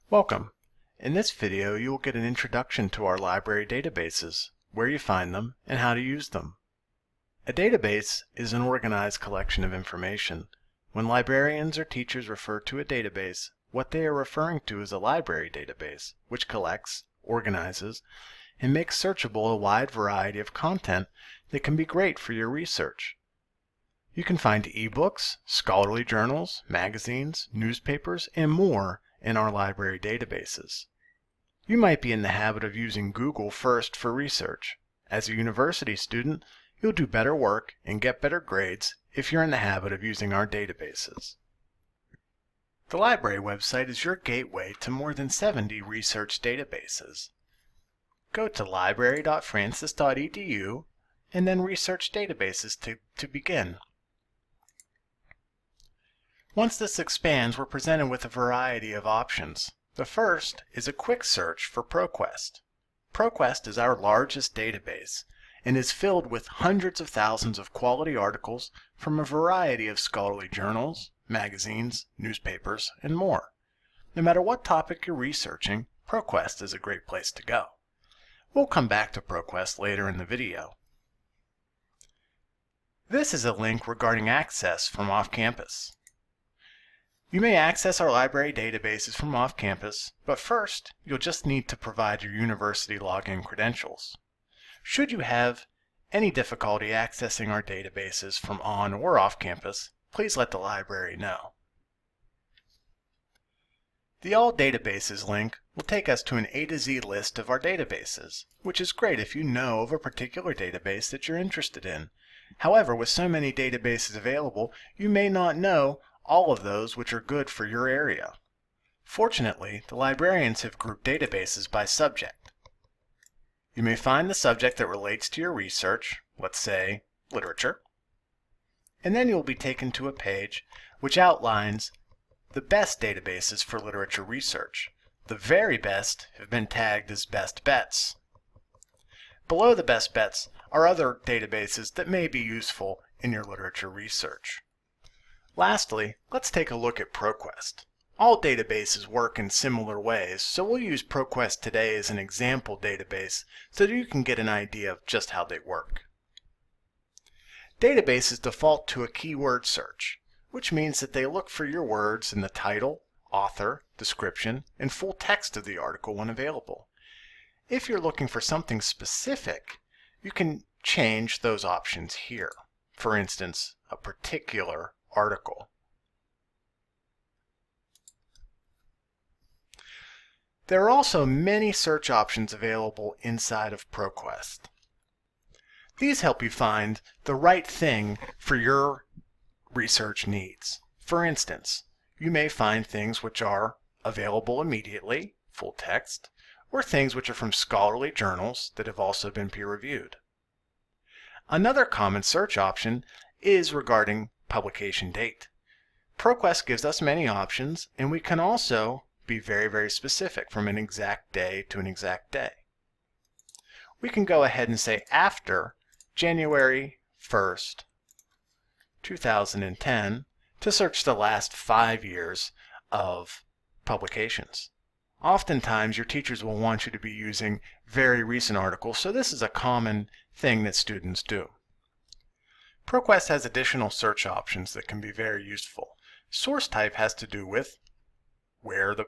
Welcome. In this video, you will get an introduction to our library databases, where you find them, and how to use them. A database is an organized collection of information. When librarians or teachers refer to a database, what they are referring to is a library database, which collects, organizes, and makes searchable a wide variety of content that can be great for your research. You can find ebooks, scholarly journals, magazines, newspapers, and more in our library databases. You might be in the habit of using Google first for research. As a university student, you'll do better work and get better grades if you're in the habit of using our databases. The library website is your gateway to more than 70 research databases. Go to library.francis.edu and then Research Databases to begin. Once this expands, we're presented with a variety of options. The first is a quick search for ProQuest. ProQuest is our largest database and is filled with hundreds of thousands of quality articles from a variety of scholarly journals, magazines, newspapers, and more. No matter what topic you're researching, ProQuest is a great place to go. We'll come back to ProQuest later in the video. This is a link regarding access from off-campus. You may access our library databases from off-campus, but first, you'll just need to provide your university login credentials. Should you have any difficulty accessing our databases from on or off-campus, please let the library know. The All Databases link will take us to an A to Z list of our databases, which is great if you know of a particular database that you're interested in. However, with so many databases available, you may not know all of those which are good for your area. Fortunately, the librarians have grouped databases by subject. You may find the subject that relates to your research, let's say literature, and then you'll be taken to a page which outlines the best databases for literature research. The very best have been tagged as best bets. Below the best bets are other databases that may be useful in your literature research. Lastly, let's take a look at ProQuest. All databases work in similar ways, so we'll use ProQuest today as an example database so that you can get an idea of just how they work. Databases default to a keyword search, which means that they look for your words in the title, author, description, and full text of the article when available. If you're looking for something specific, you can change those options here. For instance, a particular article. There are also many search options available inside of ProQuest. These help you find the right thing for your research needs. For instance, you may find things which are available immediately, full text, or things which are from scholarly journals that have also been peer-reviewed. Another common search option is regarding publication date. ProQuest gives us many options, and we can also be very specific from an exact day to an exact day. We can go ahead and say after January 1st, 2010 to search the last 5 years of publications. Oftentimes your teachers will want you to be using very recent articles, so this is a common thing that students do. ProQuest has additional search options that can be very useful. Source type has to do with where the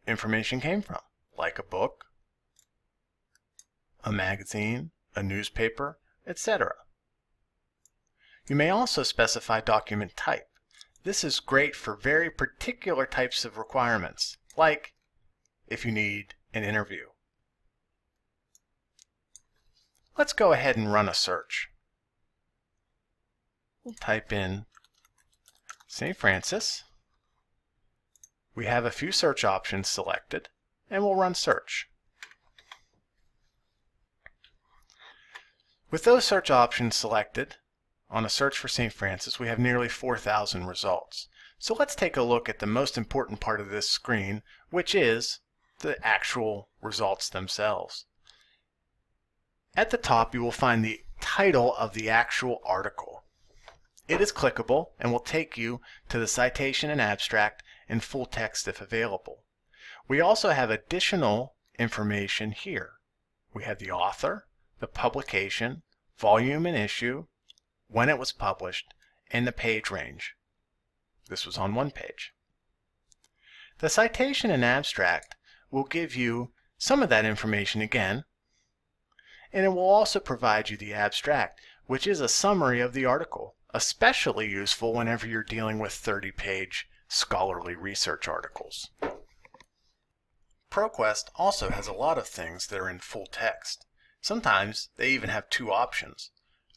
information came from, like a book, a magazine, a newspaper, etc. You may also specify document type. This is great for very particular types of requirements, like if you need an interview. Let's go ahead and run a search. We'll type in St. Francis. We have a few search options selected, and we'll run search. With those search options selected, on a search for St. Francis, we have nearly 4,000 results. So let's take a look at the most important part of this screen, which is the actual results themselves. At the top, you will find the title of the actual article. It is clickable and will take you to the citation and abstract in full text if available. We also have additional information here. We have the author, the publication, volume and issue, when it was published, and the page range. This was on one page. The citation and abstract will give you some of that information again, and it will also provide you the abstract, which is a summary of the article, especially useful whenever you're dealing with 30-page scholarly research articles. ProQuest also has a lot of things that are in full text. Sometimes they even have two options.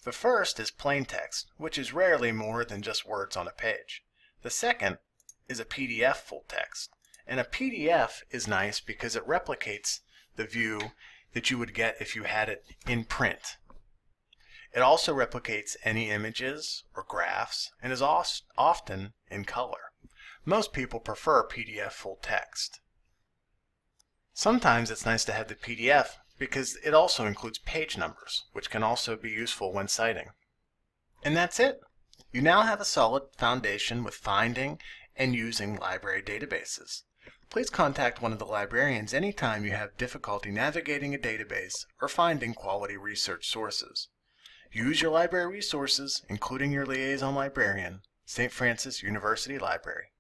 The first is plain text, which is rarely more than just words on a page. The second is a PDF full text. And a PDF is nice because it replicates the view that you would get if you had it in print. It also replicates any images or graphs and is often in color. Most people prefer PDF full text. Sometimes it's nice to have the PDF because it also includes page numbers, which can also be useful when citing. And that's it. You now have a solid foundation with finding and using library databases. Please contact one of the librarians anytime you have difficulty navigating a database or finding quality research sources. Use your library resources, including your liaison librarian, St. Francis University Library.